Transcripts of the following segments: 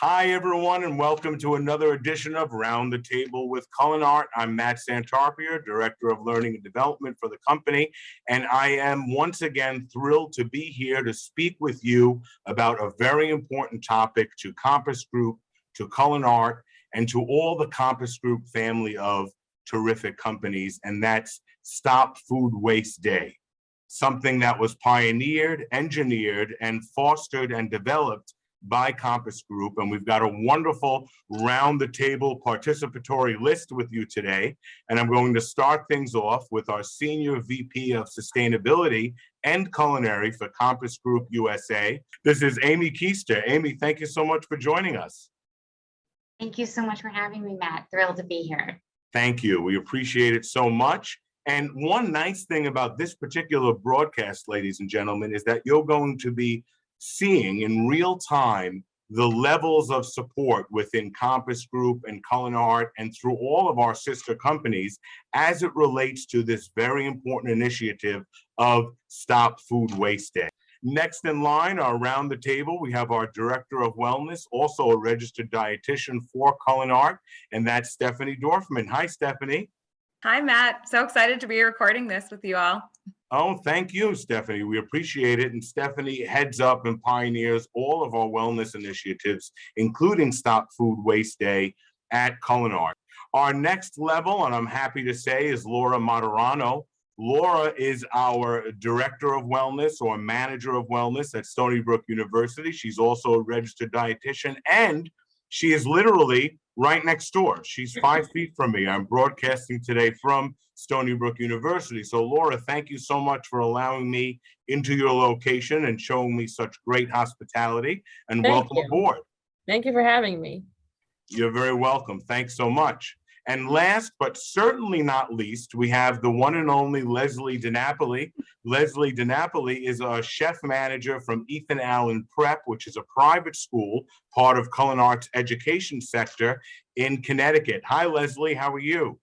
Hi, everyone, and welcome to another edition of Round the Table with CulinArt. I'm Matt Santarpia, Director of Learning and Development for the company, and I am once again thrilled to be here to speak with you about a very important topic to Compass Group, to CulinArt, and to all the Compass Group family of terrific companies, and that's Stop Food Waste Day, something that was pioneered, engineered, and fostered and developed by Compass Group. And we've got a wonderful round the table participatory list with you today. And I'm going to start things off with our Senior VP of Sustainability and Culinary for Compass Group USA. This is Amy Keister. Amy, thank you so much for joining us. Thank you so much for having me, Matt. Thrilled to be here. Thank you. We appreciate it so much. And one nice thing about this particular broadcast, ladies and gentlemen, is that you're going to be seeing in real time the levels of support within Compass Group and CulinArt and through all of our sister companies as it relates to this very important initiative of Stop Food Waste Day. Next in line, around the table, we have our Director of Wellness, also a registered dietitian for CulinArt, and that's Stephanie Dorfman. Hi, Stephanie. Hi, Matt. So excited to be recording this with you all. Oh, thank you, Stephanie. We appreciate it. And Stephanie heads up and pioneers all of our wellness initiatives, including Stop Food Waste Day at CulinArt. Our next level, and I'm happy to say, is Laura Martorano. Laura is our Director of Wellness or Manager of Wellness at Stony Brook University. She's also a registered dietitian, and she is literally right next door. She's 5 feet from me. I'm broadcasting today from Stony Brook University. So Laura, thank you so much for allowing me into your location and showing me such great hospitality, and welcome aboard. Thank you for having me. You're very welcome. Thanks so much. And last, but certainly not least, we have the one and only Leslie DiNapoli. Leslie DiNapoli is a chef manager from Ethan Allen Prep, which is a private school, part of CulinArt's education sector in Connecticut. Hi, Leslie. How are you?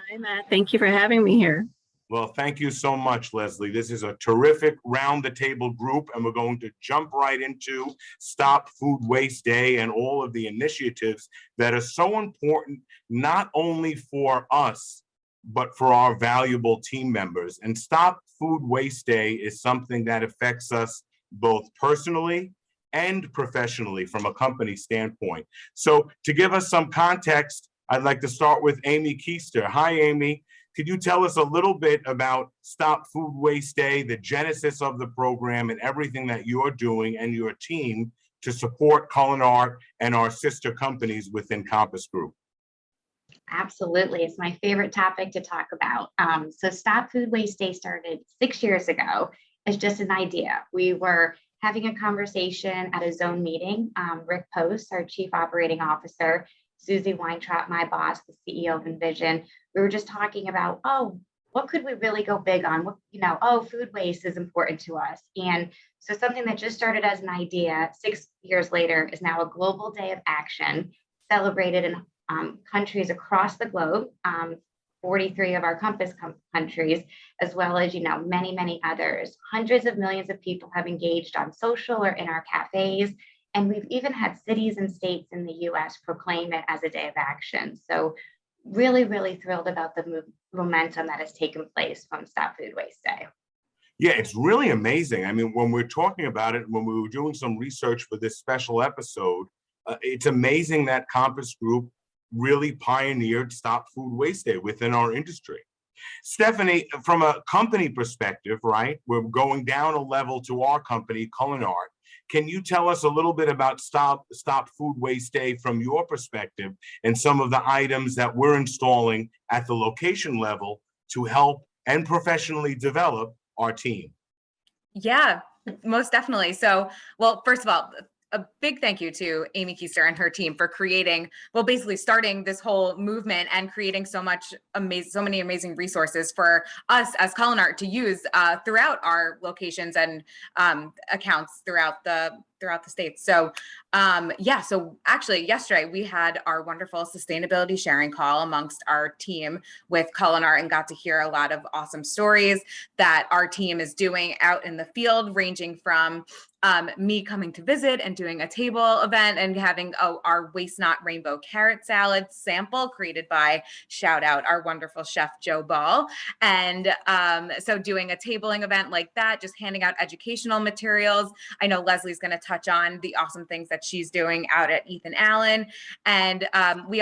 Hi, Matt. Thank you for having me here. Well, thank you so much, Leslie. This is a terrific round the table group, and we're going to jump right into Stop Food Waste Day and all of the initiatives that are so important, not only for us, but for our valuable team members. And Stop Food Waste Day is something that affects us both personally and professionally from a company standpoint. So to give us some context, I'd like to start with Amy Keister. Hi, Amy. Could you tell us a little bit about Stop Food Waste Day, the genesis of the program, and everything that you're doing and your team to support CulinArt and our sister companies within Compass Group? Absolutely. It's my favorite topic to talk about. So Stop Food Waste Day started 6 years ago as just an idea. We were having a conversation at a zone meeting. Rick Post, our Chief Operating Officer, Susie Weintraub, my boss, the CEO of Envision, we were just talking about, what could we really go big on? Food waste is important to us. And so something that just started as an idea 6 years later is now a global day of action celebrated in countries across the globe, 43 of our Compass countries, as well as, many, many others. Hundreds of millions of people have engaged on social or in our cafes. And we've even had cities and states in the US proclaim it as a day of action. So really, really thrilled about the momentum that has taken place from Stop Food Waste Day. Yeah, it's really amazing. I mean, when we're talking about it, when we were doing some research for this special episode, it's amazing that Compass Group really pioneered Stop Food Waste Day within our industry. Stephanie, from a company perspective, right, we're going down a level to our company, CulinArt. Can you tell us a little bit about Stop Food Waste Day from your perspective and some of the items that we're installing at the location level to help and professionally develop our team? Yeah, most definitely. So, well, first of all, a big thank you to Amy Keister and her team for basically starting this whole movement and creating so many amazing resources for us as CulinArt to use throughout our locations and accounts throughout the throughout the state. So so actually yesterday we had our wonderful sustainability sharing call amongst our team with CulinArt and got to hear a lot of awesome stories that our team is doing out in the field, ranging from me coming to visit and doing a table event and having our Waste Not Rainbow carrot salad sample created by, shout out, our wonderful chef Joe Ball. And so doing a tabling event like that, just handing out educational materials. I know Leslie's going to touch on the awesome things that she's doing out at Ethan Allen. And we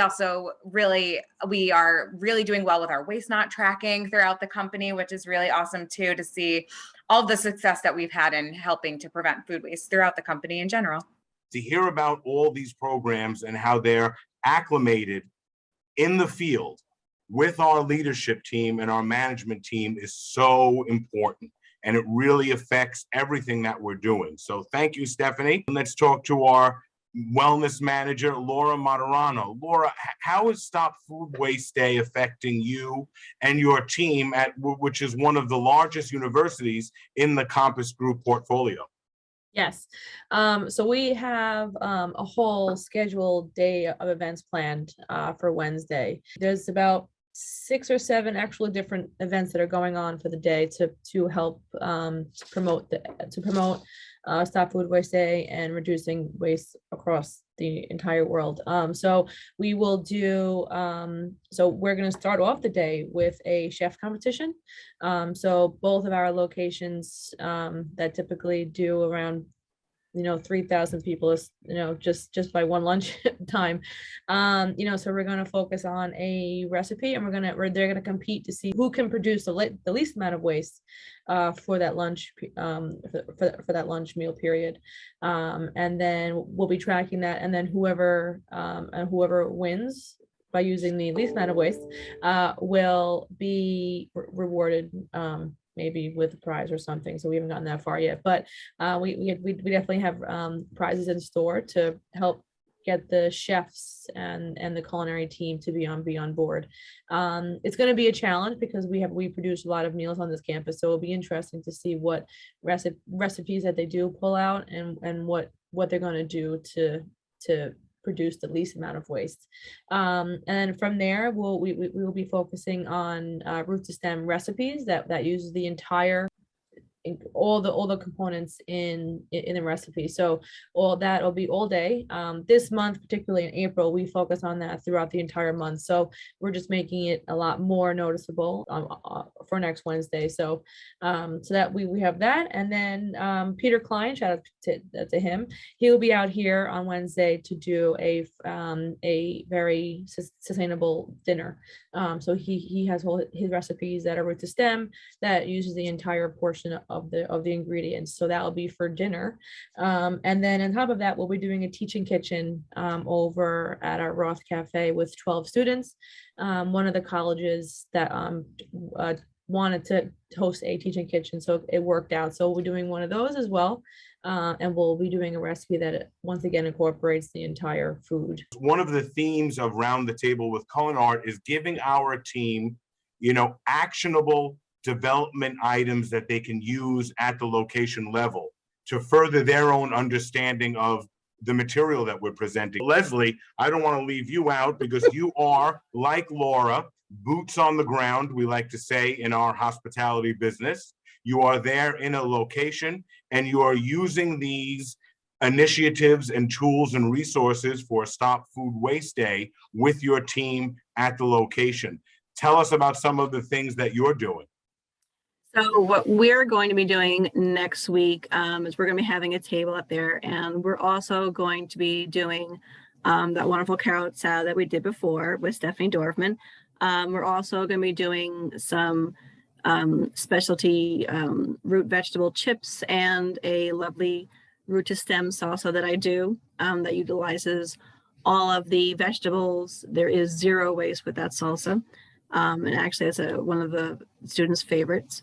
are really doing well with our waste not tracking throughout the company, which is really awesome too, to see all the success that we've had in helping to prevent food waste throughout the company in general. To hear about all these programs and how they're acclimated in the field with our leadership team and our management team is so important. And it really affects everything that we're doing. So thank you, Stephanie. Let's talk to our wellness manager, Laura Martorano. Laura, how is Stop Food Waste Day affecting you and your team which is one of the largest universities in the Compass Group portfolio? Yes. So we have a whole scheduled day of events planned for Wednesday. There's about 6 or 7 actually different events that are going on for the day to help promote Stop Food Waste Day and reducing waste across the entire world. So we will do, so we're going to start off the day with a chef competition. So both of our locations that typically do around 3,000 people is, just by one lunch time. So we're going to focus on a recipe, and they're going to compete to see who can produce the least amount of waste for that lunch, for that lunch meal period. And then we'll be tracking that, and then whoever wins by using the least amount of waste will be rewarded, maybe with a prize or something. So we haven't gotten that far yet, but we definitely have prizes in store to help get the chefs and the culinary team to be on board. It's going to be a challenge because we produce a lot of meals on this campus, so it'll be interesting to see what recipes that they do pull out and what they're going to do to produce the least amount of waste. And then from there, we will be focusing on root to stem recipes that uses the entire, all the components in the recipe. So all that will be all day. This month, particularly in April, we focus on that throughout the entire month. So we're just making it a lot more noticeable for next Wednesday. So that we have that. And then Peter Klein, shout out to him. He will be out here on Wednesday to do a very sustainable dinner. So he has his recipes that are root to stem that uses the entire portion of the ingredients. So that will be for dinner. And then on top of that, we'll be doing a teaching kitchen over at our Roth Cafe with 12 students. One of the colleges that wanted to host a teaching kitchen, so it worked out. So we're doing one of those as well. And we'll be doing a recipe that once again incorporates the entire food. One of the themes of Round the Table with CulinArt is giving our team, actionable development items that they can use at the location level to further their own understanding of the material that we're presenting. Leslie, I don't want to leave you out because you are, like Laura, boots on the ground, we like to say in our hospitality business. You are there in a location and you are using these initiatives and tools and resources for Stop Food Waste Day with your team at the location. Tell us about some of the things that you're doing. So what we're going to be doing next week is we're going to be having a table up there, and we're also going to be doing that wonderful carrot salad that we did before with Stephanie Dorfman. We're also going to be doing some specialty root vegetable chips and a lovely root to stem salsa that I do that utilizes all of the vegetables. There is zero waste with that salsa. And actually it's one of the students' favorites.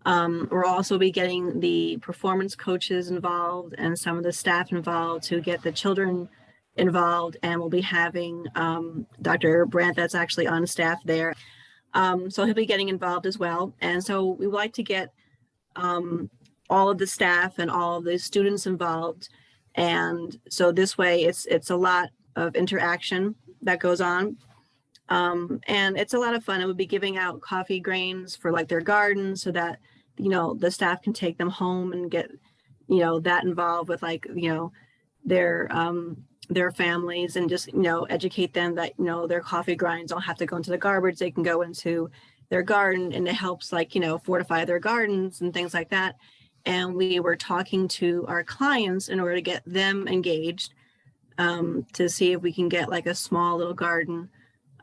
We'll also be getting the performance coaches involved and some of the staff involved to get the children involved, and we'll be having Dr. Brandt that's actually on staff there. So he'll be getting involved as well. And so we would like to get all of the staff and all of the students involved And so this way it's a lot of interaction that goes on. And it's a lot of fun. It would be giving out coffee grains for like their garden so that, the staff can take them home and get, that involved with like, their families, and just, educate them that, their coffee grinds don't have to go into the garbage. They can go into their garden, and it helps like, fortify their gardens and things like that. And we were talking to our clients in order to get them engaged, to see if we can get like a small little garden,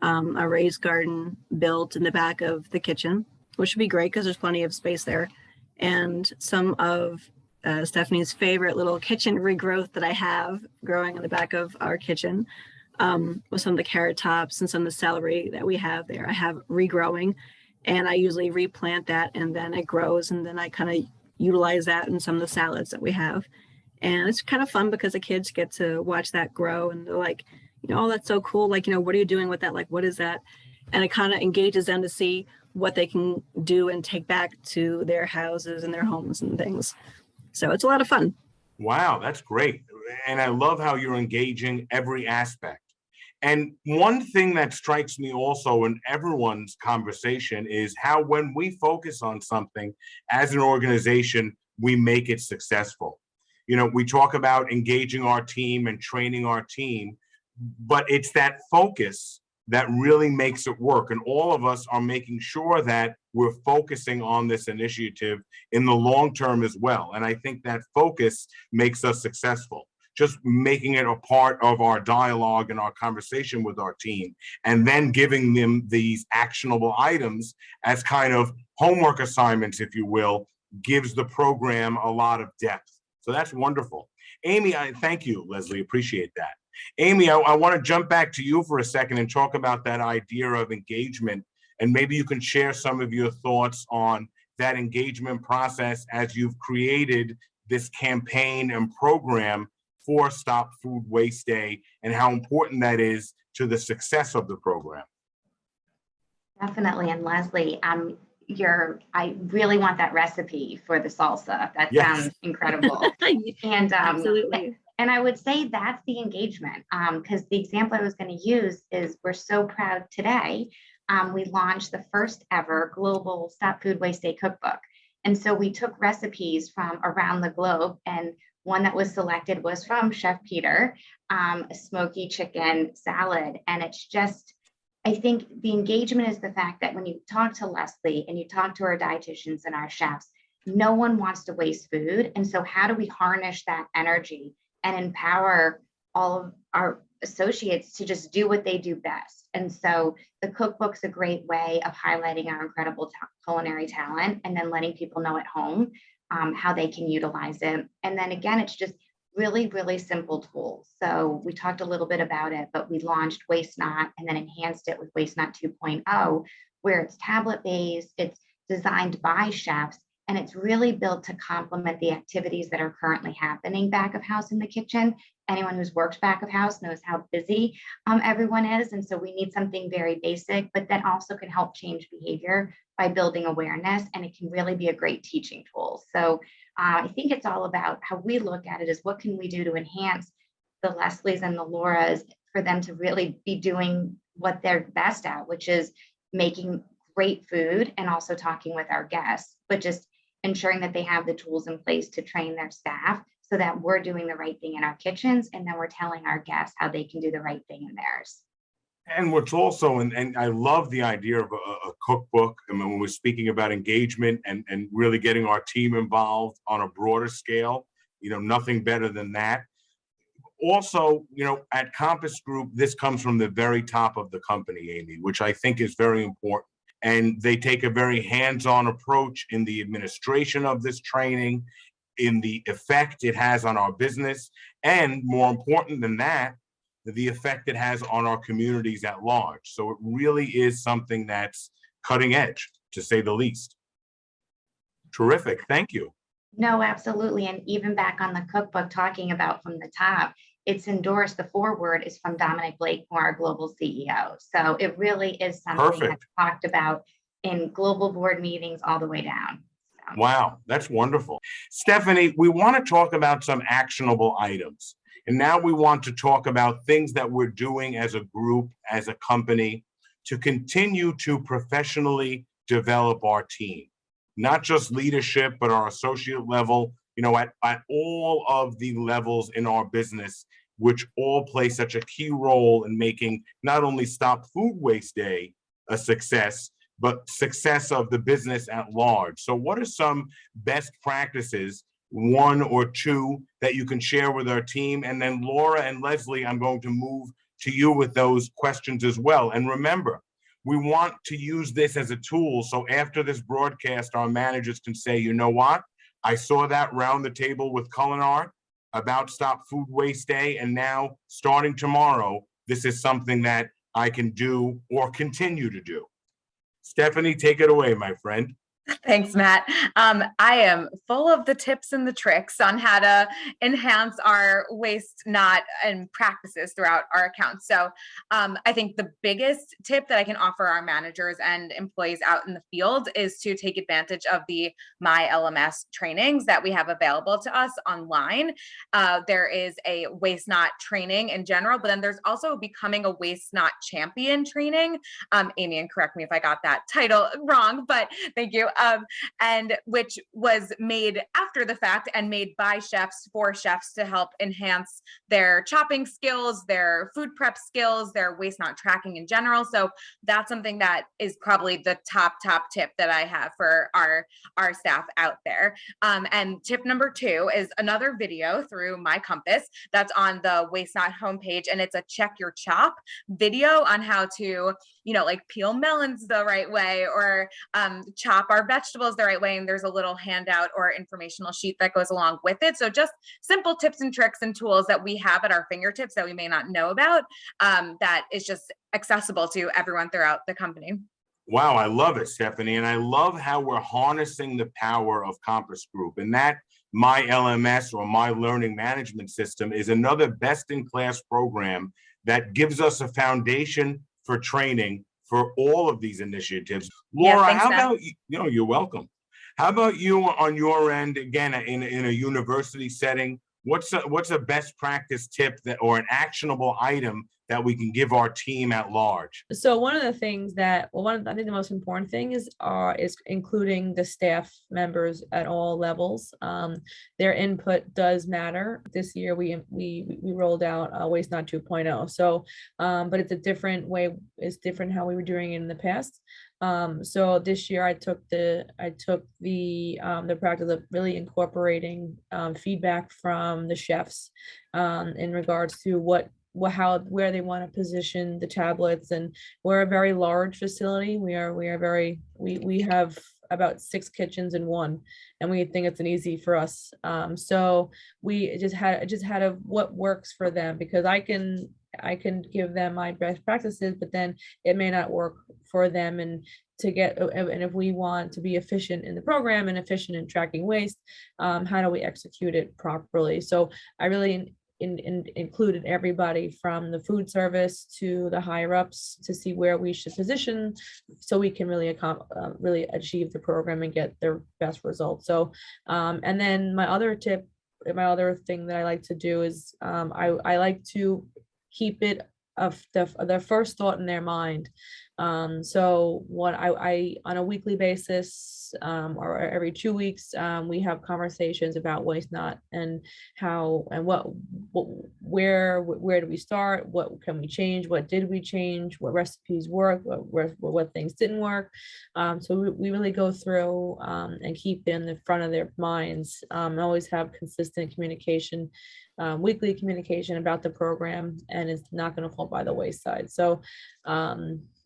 a raised garden built in the back of the kitchen, which would be great because there's plenty of space there. And some of Stephanie's favorite little kitchen regrowth that I have growing in the back of our kitchen, with some of the carrot tops and some of the celery that we have there, I have regrowing, and I usually replant that, and then it grows, and then I kind of utilize that in some of the salads that we have. And it's kind of fun because the kids get to watch that grow, and they're like, oh, that's so cool. Like, what are you doing with that? Like, what is that? And it kind of engages them to see what they can do and take back to their houses and their homes and things. So it's a lot of fun. Wow, that's great. And I love how you're engaging every aspect. And one thing that strikes me also in everyone's conversation is how when we focus on something as an organization, we make it successful. We talk about engaging our team and training our team, but it's that focus that really makes it work. And all of us are making sure that we're focusing on this initiative in the long term as well. And I think that focus makes us successful. Just making it a part of our dialogue and our conversation with our team, and then giving them these actionable items as kind of homework assignments, if you will, gives the program a lot of depth. So that's wonderful. Amy, I thank you, Leslie, appreciate that. Amy, I want to jump back to you for a second and talk about that idea of engagement. And maybe you can share some of your thoughts on that engagement process as you've created this campaign and program for Stop Food Waste Day, and how important that is to the success of the program. Definitely. And Leslie, I really want that recipe for the salsa. That sounds incredible. And absolutely. And I would say that's the engagement, because the example I was going to use is we're so proud today. We launched the first ever global Stop Food Waste Day cookbook. And so we took recipes from around the globe, and one that was selected was from Chef Peter, a smoky chicken salad. And it's just, I think the engagement is the fact that when you talk to Leslie and you talk to our dietitians and our chefs, no one wants to waste food. And so how do we harness that energy and empower all of our associates to just do what they do best? And so the cookbook's a great way of highlighting our incredible culinary talent, and then letting people know at home how they can utilize it. And then again, it's just really, really simple tools. So we talked a little bit about it, but we launched Waste Not and then enhanced it with Waste Not 2.0, where it's tablet-based, it's designed by chefs, and it's really built to complement the activities that are currently happening back of house in the kitchen. Anyone who's worked back of house knows how busy everyone is. And so we need something very basic, but that also can help change behavior by building awareness. And it can really be a great teaching tool. So I think it's all about how we look at it is what can we do to enhance the Leslies and the Lauras for them to really be doing what they're best at, which is making great food and also talking with our guests, but just ensuring that they have the tools in place to train their staff so that we're doing the right thing in our kitchens, and then we're telling our guests how they can do the right thing in theirs. And what's also, and I love the idea of a cookbook. I mean, when we're speaking about engagement and really getting our team involved on a broader scale, nothing better than that. Also, at Compass Group, this comes from the very top of the company, Amy, which I think is very important. And they take a very hands-on approach in the administration of this training, in the effect it has on our business, and more important than that, the effect it has on our communities at large. So it really is something that's cutting edge, to say the least. Terrific. Thank you. No, absolutely. And even back on the cookbook, talking about from the top, it's endorsed. The foreword is from Dominic Blakemore, our global CEO. So it really is something that's talked about in global board meetings all the way down. Wow, that's wonderful. Stephanie, we want to talk about some actionable items. And now we want to talk about things that we're doing as a group, as a company, to continue to professionally develop our team. Not just leadership, but our associate level, at all of the levels in our business, which all play such a key role in making not only Stop Food Waste Day a success, but success of the business at large. So what are some best practices, one or two, that you can share with our team? And then Laura and Leslie, I'm going to move to you with those questions as well. And remember, we want to use this as a tool. So after this broadcast, our managers can say, you know what? I saw that round the table with CulinArt about Stop Food Waste Day. And now starting tomorrow, this is something that I can do or continue to do. Stephanie, take it away, my friend. Thanks, Matt. I am full of the tips and the tricks on how to enhance our waste not and practices throughout our accounts. So I think the biggest tip that I can offer our managers and employees out in the field is to take advantage of the My LMS trainings that we have available to us online. There is a waste not training in general, but then there's also becoming a waste not champion training. Amy, and correct me if I got that title wrong, but thank you. And which was made after the fact and made by chefs for chefs to help enhance their chopping skills, their food prep skills, their waste not tracking in general. So that's something that is probably the top tip that I have for our staff out there. And tip number 2 is another video through My Compass that's on the Waste Not homepage, and it's a check your chop video on how to, like peel melons the right way or chop our vegetables the right way. And there's a little handout or informational sheet that goes along with it. So just simple tips and tricks and tools that we have at our fingertips that we may not know about, that is just accessible to everyone throughout the company. Wow, I love it, Stephanie. And I love how we're harnessing the power of Compass Group. And that My LMS, or My Learning Management System, is another best-in-class program that gives us a foundation for training for all of these initiatives. Laura, thanks, how Matt. about you? You're welcome. How about you on your end, again, in a university setting? What's a best practice tip or an actionable item that we can give our team at large? So one of the things I think the most important thing is including the staff members at all levels. Their input does matter. This year we rolled out Waste Not 2.0. So, but it's a different way. It's different how we were doing it in the past. So this year I took the practice of really incorporating feedback from the chefs in regards to where they want to position the tablets. And we're a very large facility. We have about 6 kitchens in one, and we think it's an easy for us. So we just had what works for them, because I can give them my best practices, but then it may not work for them. And if we want to be efficient in the program and efficient in tracking waste, how do we execute it properly? So I really included everybody from the food service to the higher ups to see where we should position so we can really achieve the program and get their best results. So and then my other thing that I like to do is I like to keep it of the first thought in their mind. So what I on a weekly basis or every 2 weeks, we have conversations about waste not and how and where do we start, what can we change, what did we change, what recipes work, what things didn't work. So we really go through and keep in the front of their minds, always have consistent communication, weekly communication about the program, and it's not going to fall by the wayside. So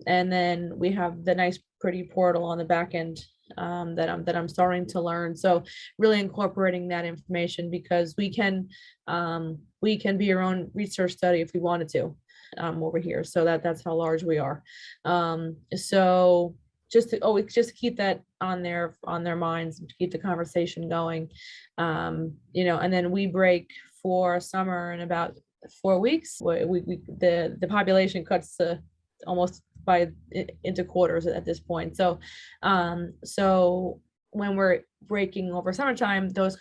and then we have the nice pretty portal on the back end that I'm starting to learn. So really incorporating that information, because we can be our own research study if we wanted to over here. So that's how large we are. So just to keep that on their minds and to keep the conversation going, and then we break for summer in about 4 weeks. The population cuts to almost into quarters at this point. So so when breaking over summertime, those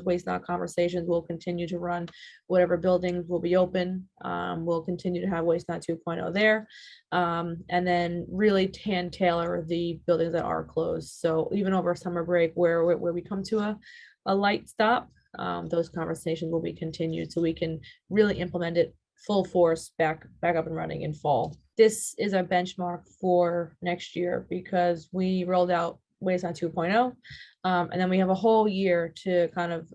waste not conversations will continue to run. Whatever buildings will be open, we'll continue to have waste not 2.0 there. And then really hand tailor the buildings that are closed. So even over summer break where we come to a light stop, those conversations will be continued so we can really implement it full force back up and running in fall. This is a benchmark for next year because we rolled out Waste on 2.0, and then we have a whole year to kind of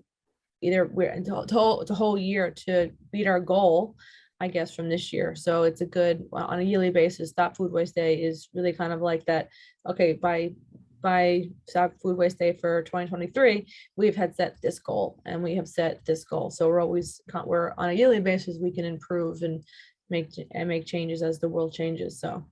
to whole year to beat our goal, I guess, from this year. So it's a good on a yearly basis. Stop Food Waste Day is really kind of like that. Okay, by Stop Food Waste Day for 2023, we've had set this goal and we have set this goal. So we're on a yearly basis, we can improve and make changes as the world changes. So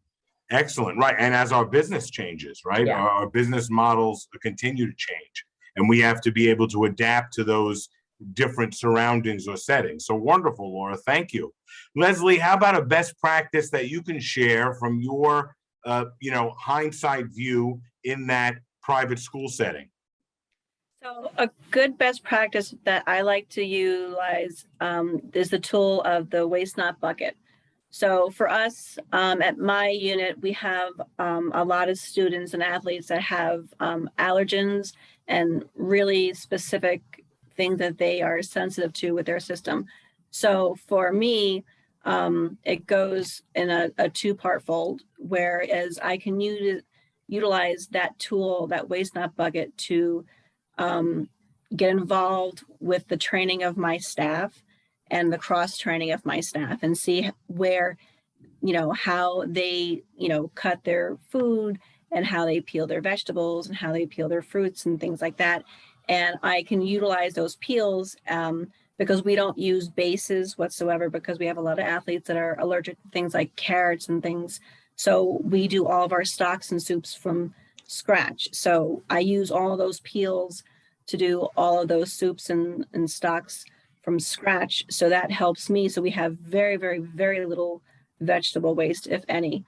excellent, right? And as our business changes, right, Yeah. our business models continue to change, and we have to be able to adapt to those different surroundings or settings. So wonderful, Laura. Thank you, Leslie. How about a best practice that you can share from your, hindsight view in that private school setting? So a good best practice that I like to utilize is the tool of the waste not bucket. So for us at my unit, we have a lot of students and athletes that have allergens and really specific things that they are sensitive to with their system. So for me, it goes in a two-part fold, whereas I can utilize that tool, that waste not bucket, to get involved with the training of my staff and the cross training of my staff and see where, how they, cut their food and how they peel their vegetables and how they peel their fruits and things like that. And I can utilize those peels because we don't use bases whatsoever because we have a lot of athletes that are allergic to things like carrots and things. So we do all of our stocks and soups from scratch. So I use all of those peels to do all of those soups and stocks from scratch. So that helps me. So we have very, very, very little vegetable waste, if any,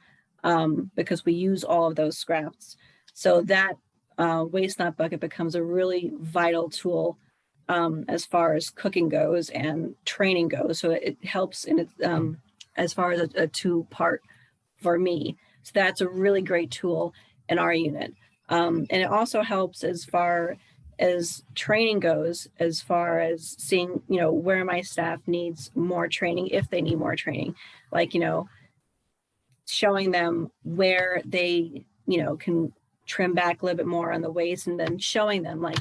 because we use all of those scraps. So that waste not bucket becomes a really vital tool as far as cooking goes and training goes. So it helps in it as far as a two-part for me. So that's a really great tool in our unit. And it also helps as far as training goes, as far as seeing, where my staff needs more training, if they need more training, like, showing them where they, can trim back a little bit more on the waste, and then showing them like,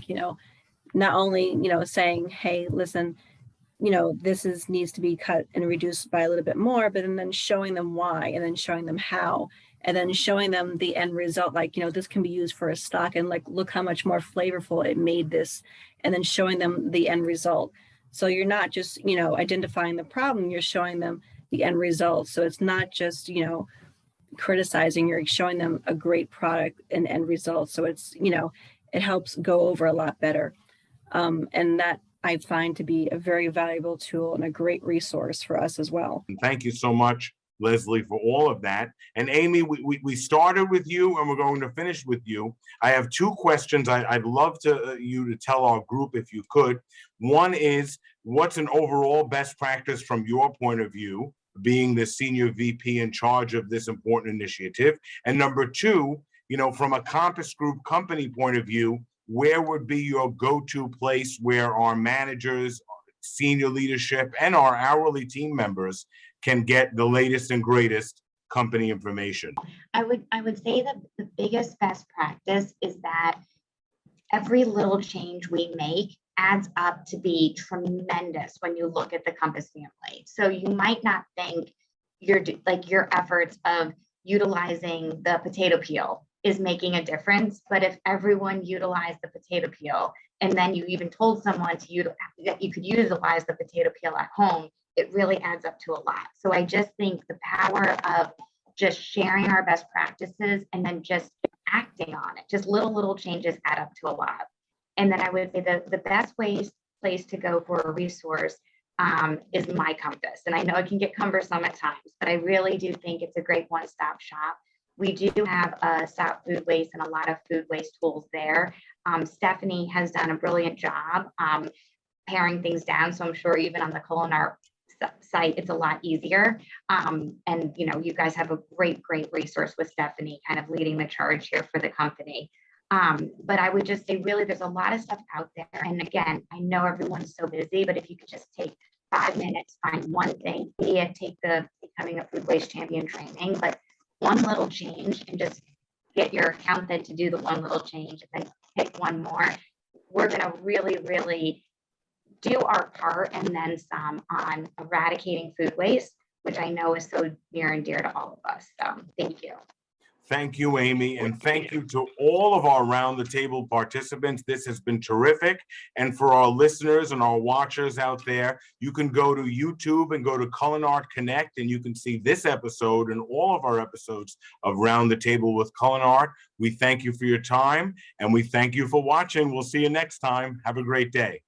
not only, saying, hey, listen, this needs to be cut and reduced by a little bit more, but then showing them why, and then showing them how, and then showing them the end result, like, this can be used for a stock, and like, look how much more flavorful it made this, and then showing them the end result. So you're not just, identifying the problem, you're showing them the end result. So it's not just, criticizing, you're showing them a great product and end result. So it's, it helps go over a lot better. And that I find to be a very valuable tool and a great resource for us as well. And thank you so much, Leslie, for all of that. And Amy, we started with you and we're going to finish with you. I have two questions I'd love you to tell our group if you could. One is, what's an overall best practice from your point of view, being the senior VP in charge of this important initiative? And number two, from a Compass Group company point of view, where would be your go-to place where our managers, senior leadership, and our hourly team members can get the latest and greatest company information? I would say that the biggest best practice is that every little change we make adds up to be tremendous when you look at the Compass family. So you might not think your efforts of utilizing the potato peel is making a difference, but if everyone utilized the potato peel and then you even told someone that you could utilize the potato peel at home, it really adds up to a lot. So I just think the power of just sharing our best practices and then just acting on it, just little changes add up to a lot. And then I would say the best place to go for a resource is My Compass. And I know it can get cumbersome at times, but I really do think it's a great one-stop shop We do have a Stop Food Waste and a lot of food waste tools there. Stephanie has done a brilliant job paring things down. So I'm sure even on the CulinArt site, it's a lot easier. And you guys have a great resource with Stephanie kind of leading the charge here for the company. But I would just say really there's a lot of stuff out there. And again, I know everyone's so busy, but if you could just take 5 minutes, find one thing, be it take the Becoming a Food Waste Champion training, but one little change and just get your accountant to do the one little change and then pick one more. We're going to really do our part and then some on eradicating food waste, which I know is so near and dear to all of us. So thank you. Thank you, Amy, and thank you to all of our Round the Table participants. This has been terrific. And for our listeners and our watchers out there, you can go to YouTube and go to CulinArt Connect, and you can see this episode and all of our episodes of Round the Table with CulinArt. We thank you for your time, and we thank you for watching. We'll see you next time. Have a great day.